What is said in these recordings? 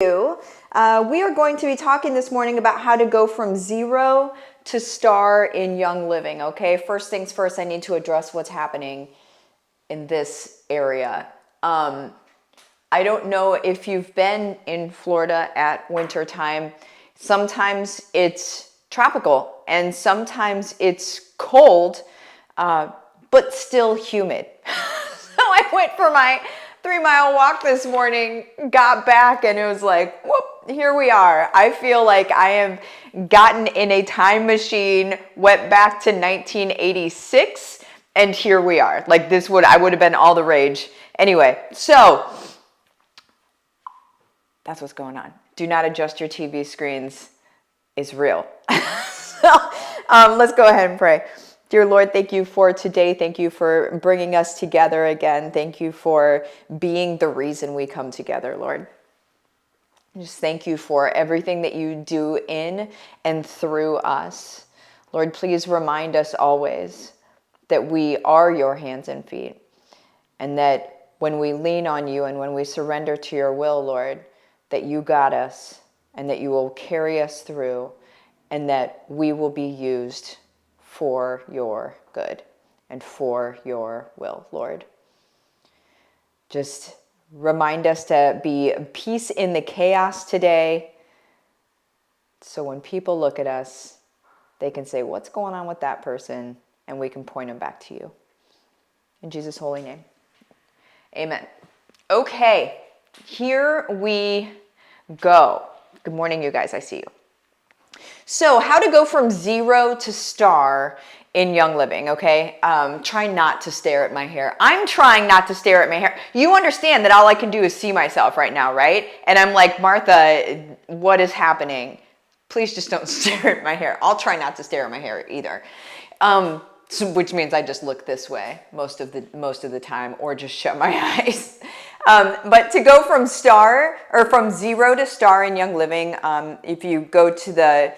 We are going to be talking this morning about how to go from zero to star in Young Living, okay? First things first, I need to address what's happening in this area. I don't know if you've been in Florida at winter time. Sometimes it's tropical and sometimes it's cold, but still humid. So I went for my 3-mile walk this morning, got back, and it was like, whoop, here we are. I feel like I have gotten in a time machine, went back to 1986, and here we are. Like I would have been all the rage. Anyway, so that's what's going on. Do not adjust your TV screens. It's real. So let's go ahead and pray. Dear Lord, thank you for today. Thank you for bringing us together again. Thank you for being the reason we come together, Lord. Just thank you for everything that you do in and through us. Lord, please remind us always that we are your hands and feet, and that when we lean on you and when we surrender to your will, Lord, that you got us and that you will carry us through and that we will be used for your good and for your will, Lord. Just remind us to be peace in the chaos today. So when people look at us, they can say, what's going on with that person? And we can point them back to you. In Jesus' holy name. Amen. Okay, here we go. Good morning, you guys. I see you. So how to go from zero to star in Young Living, okay? Try not to stare at my hair. I'm trying not to stare at my hair. You understand that all I can do is see myself right now, right? And I'm like, Martha, what is happening? Please just don't stare at my hair. I'll try not to stare at my hair either. Which means I just look this way most of the time, or just shut my eyes. But to go from zero to star in Young Living, if you go to the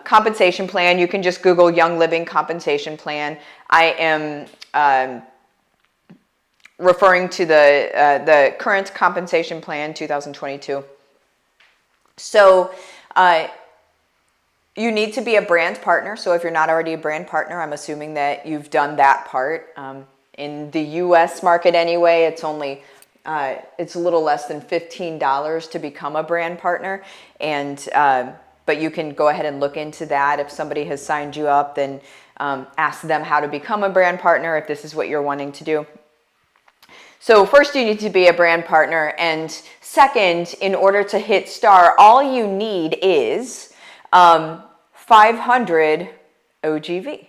compensation plan, you can just Google Young Living compensation plan. I am referring to the current compensation plan, 2022. So you need to be a brand partner. So if you're not already a brand partner, I'm assuming that you've done that part. In the U.S. market anyway, it's a little less than $15 to become a brand partner. And but you can go ahead and look into that. If somebody has signed you up, then ask them how to become a brand partner if this is what you're wanting to do. So first, you need to be a brand partner. And second, in order to hit star, all you need is 500 OGV,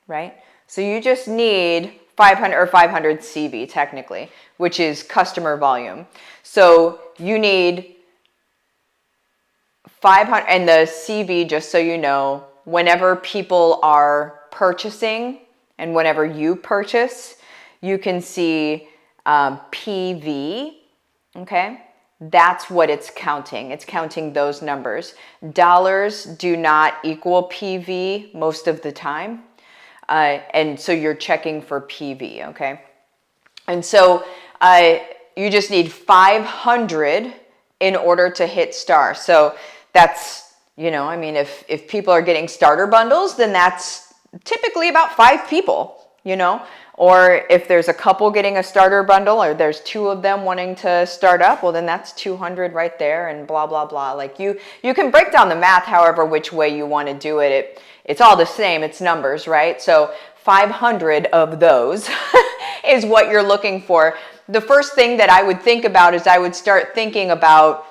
right? So you just need 500 or 500 CV technically, which is customer volume. So you need 500, and the CV, just so you know, whenever people are purchasing and whenever you purchase, you can see PV, okay? That's what it's counting. It's counting those numbers. Dollars do not equal PV most of the time. And so you're checking for PV, okay? And so you just need 500 in order to hit star. So that's, I mean, if people are getting starter bundles, then that's typically about 5 people, Or if there's a couple getting a starter bundle, or there's 2 of them wanting to start up, well, then that's 200 right there, and blah, blah, blah. Like you can break down the math however which way you want to do it. It's all the same. It's numbers, right? So 500 of those is what you're looking for. The first thing that I would think about is I would start thinking about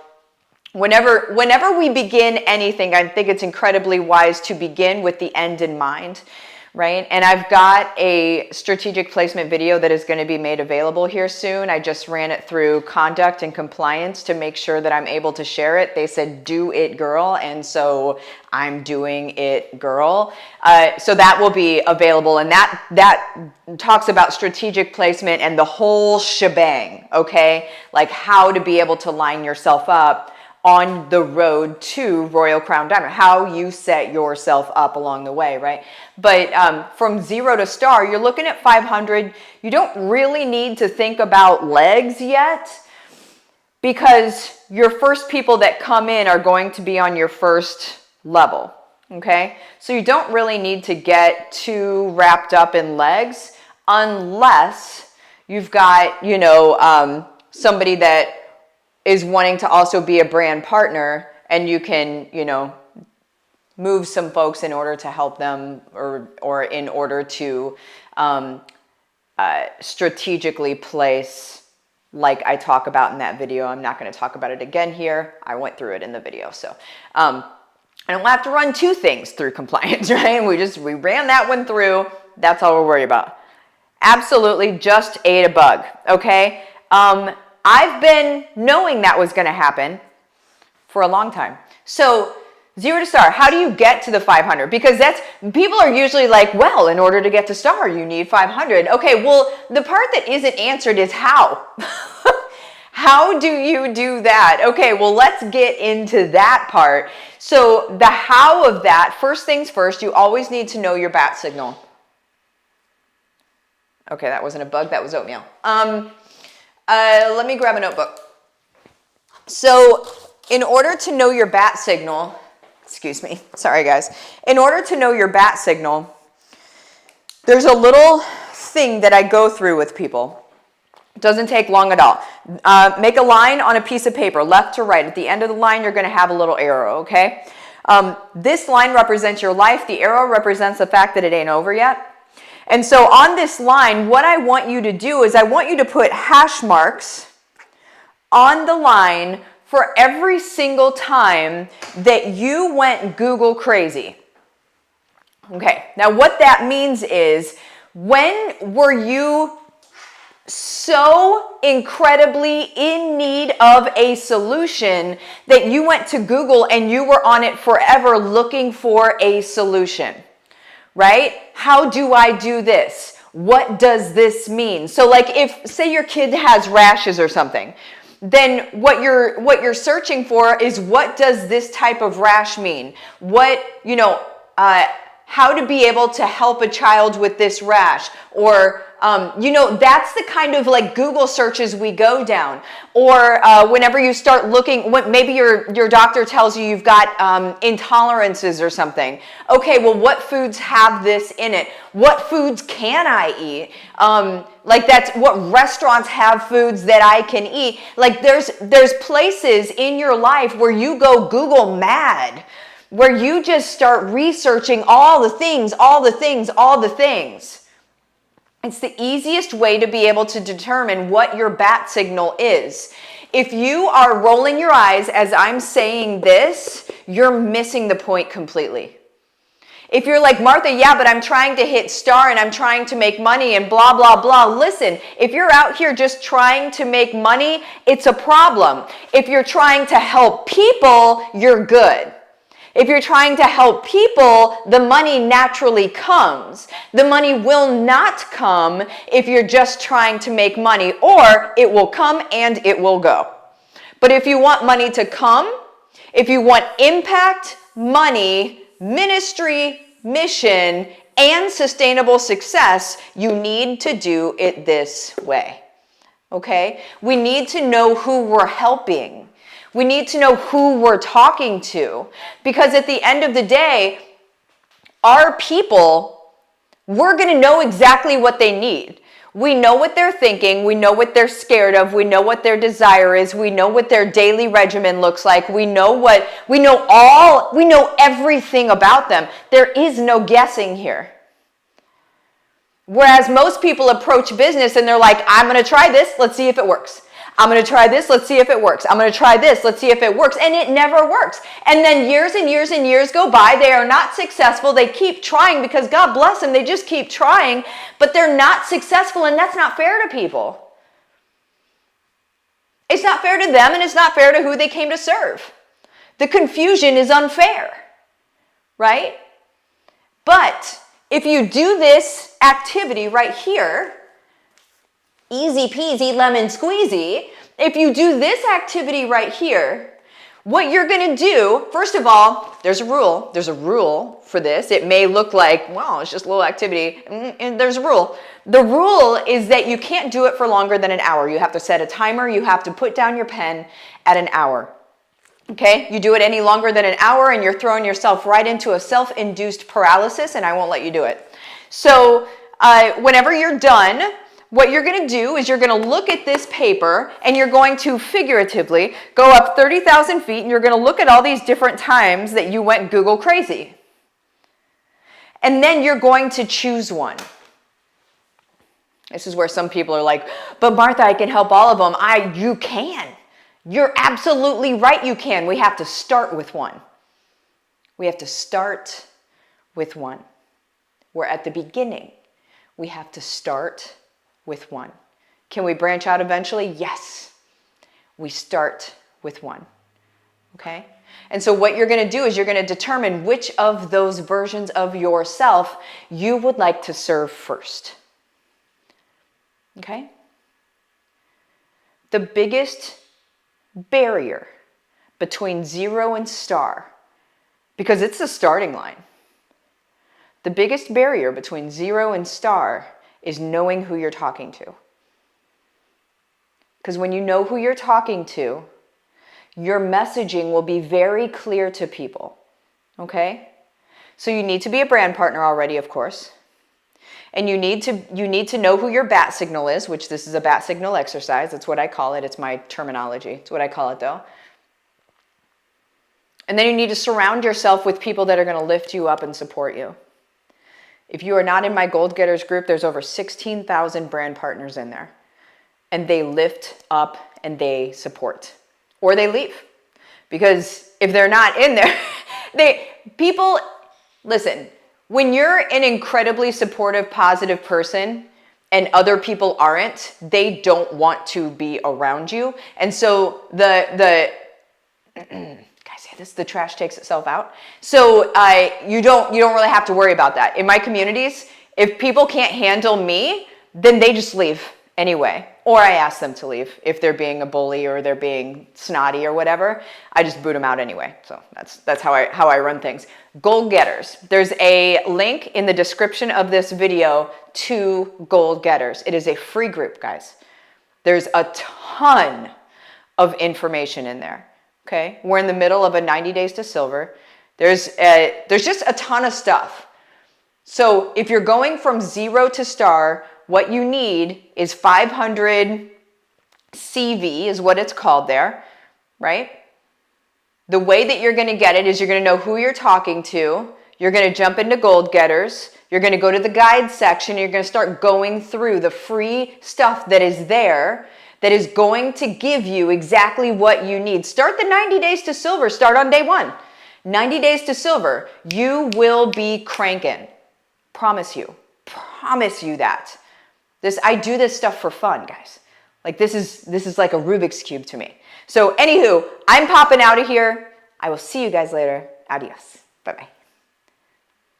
whenever we begin anything, I think it's incredibly wise to begin with the end in mind. Right? And I've got a strategic placement video that is going to be made available here soon. I just ran it through conduct and compliance to make sure that I'm able to share it. They said, do it, girl. And so I'm doing it, girl. So that will be available. And that talks about strategic placement and the whole shebang, okay? Like how to be able to line yourself up on the road to Royal Crown Diamond, how you set yourself up along the way, right? But from zero to star, you're looking at 500. You don't really need to think about legs yet. because your first people that come in are going to be on your first level. Okay, so you don't really need to get too wrapped up in legs unless you've got, you know, somebody that is wanting to also be a brand partner, and you can, you know, move some folks in order to help them, or in order to strategically place, like I talk about in that video. I'm not going to talk about it again here. I went through it in the video. So I don't have to run two things through compliance, right? We ran that one through. That's all we're worried about. Absolutely just ate a bug, okay? I've been knowing that was going to happen for a long time. So 0 to star, how do you get to the 500? Because people are usually like, well, in order to get to star, you need 500. Okay, well, the part that isn't answered is how. How do you do that? Okay, well, let's get into that part. So the how of that, first things first, you always need to know your bat signal. Okay, that wasn't a bug, that was oatmeal. Let me grab a notebook. So in order to know your bat signal, excuse me, sorry guys. In order to know your bat signal, there's a little thing that I go through with people. It doesn't take long at all. Make a line on a piece of paper, left to right. At the end of the line, you're going to have a little arrow, okay? This line represents your life. The arrow represents the fact that it ain't over yet. And so on this line, what I want you to do is I want you to put hash marks on the line for every single time that you went Google crazy. Okay, now what that means is, when were you so incredibly in need of a solution that you went to Google and you were on it forever looking for a solution, right? How do I do this? What does this mean? So like, if say your kid has rashes or something, then what you're searching for is, what does this type of rash mean? What, you know, how to be able to help a child with this rash, or you know, that's the kind of like Google searches we go down. Or whenever you start looking, maybe your doctor tells you you've got intolerances or something. Okay, well, what foods have this in it? What foods can I eat? Like, that's what restaurants have foods that I can eat. Like, there's places in your life where you go Google mad, where you just start researching all the things. It's the easiest way to be able to determine what your bat signal is. If you are rolling your eyes as I'm saying this, you're missing the point completely. If you're like, Martha, yeah, but I'm trying to hit star and I'm trying to make money and blah, blah, blah. Listen, if you're out here just trying to make money, it's a problem. If you're trying to help people, you're good. If you're trying to help people, the money naturally comes. The money will not come if you're just trying to make money, or it will come and it will go. But if you want money to come, if you want impact, money, ministry, mission, and sustainable success, you need to do it this way. Okay? We need to know who we're helping. We need to know who we're talking to, because at the end of the day, our people, we're going to know exactly what they need. We know what they're thinking. We know what they're scared of. We know what their desire is. We know what their daily regimen looks like. We know everything about them. There is no guessing here. Whereas most people approach business and they're like, I'm going to try this. Let's see if it works. I'm going to try this. Let's see if it works. I'm going to try this. Let's see if it works. And it never works. And then years and years and years go by. They are not successful. They keep trying because God bless them. They just keep trying, but they're not successful. And that's not fair to people. It's not fair to them, and it's not fair to who they came to serve. The confusion is unfair, right? But if you do this activity right here, easy peasy lemon squeezy, if you do this activity right here, What you're going to do, first of all, there's a rule. There's a rule for this. It may look like, well, it's just a little activity. And there's a rule. The rule is that you can't do it for longer than an hour. You have to set a timer. You have to put down your pen at an hour. Okay? You do it any longer than an hour and you're throwing yourself right into a self-induced paralysis, and I won't let you do it. So whenever you're done, what you're going to do is you're going to look at this paper and you're going to figuratively go up 30,000 feet and you're going to look at all these different times that you went Google crazy. And then you're going to choose one. This is where some people are like, but Martha, I can help all of them. You can. You're absolutely right, you can. We have to start with one. We have to start with one. We're at the beginning. We have to start with one. Can we branch out eventually? Yes. We start with one. Okay? And so what you're going to do is you're going to determine which of those versions of yourself you would like to serve first. Okay? The biggest barrier between 0 and star, because it's the starting line. The biggest barrier between 0 and star is knowing who you're talking to. Because when you know who you're talking to, your messaging will be very clear to people. Okay? So you need to be a brand partner already, of course. And you need to know who your bat signal is, which this is a bat signal exercise. That's what I call it. It's my terminology. It's what I call it, though. And then you need to surround yourself with people that are going to lift you up and support you. If you are not in my Gold Getters group, there's over 16,000 brand partners in there. And they lift up and they support. Or they leave. Because if they're not in there, listen, when you're an incredibly supportive, positive person and other people aren't, they don't want to be around you. And so the trash takes itself out. So you don't really have to worry about that. In my communities, if people can't handle me, then they just leave anyway. Or I ask them to leave if they're being a bully or they're being snotty or whatever. I just boot them out anyway. So that's how I run things. Gold Getters. There's a link in the description of this video to Gold Getters. It is a free group, guys. There's a ton of information in there. Okay, we're in the middle of a 90 days to silver. There's just a ton of stuff. So if you're going from 0 to star, what you need is 500 CV is what it's called there, right? The way that you're going to get it is you're going to know who you're talking to. You're going to jump into Gold Getters. You're going to go to the guide section. You're going to start going through the free stuff that is there, that is going to give you exactly what you need. Start the 90 days to silver. Start on day 1. 90 days to silver. You will be cranking. Promise you. Promise you that. I do this stuff for fun, guys. Like this is like a Rubik's Cube to me. So anywho, I'm popping out of here. I will see you guys later. Adios. Bye-bye.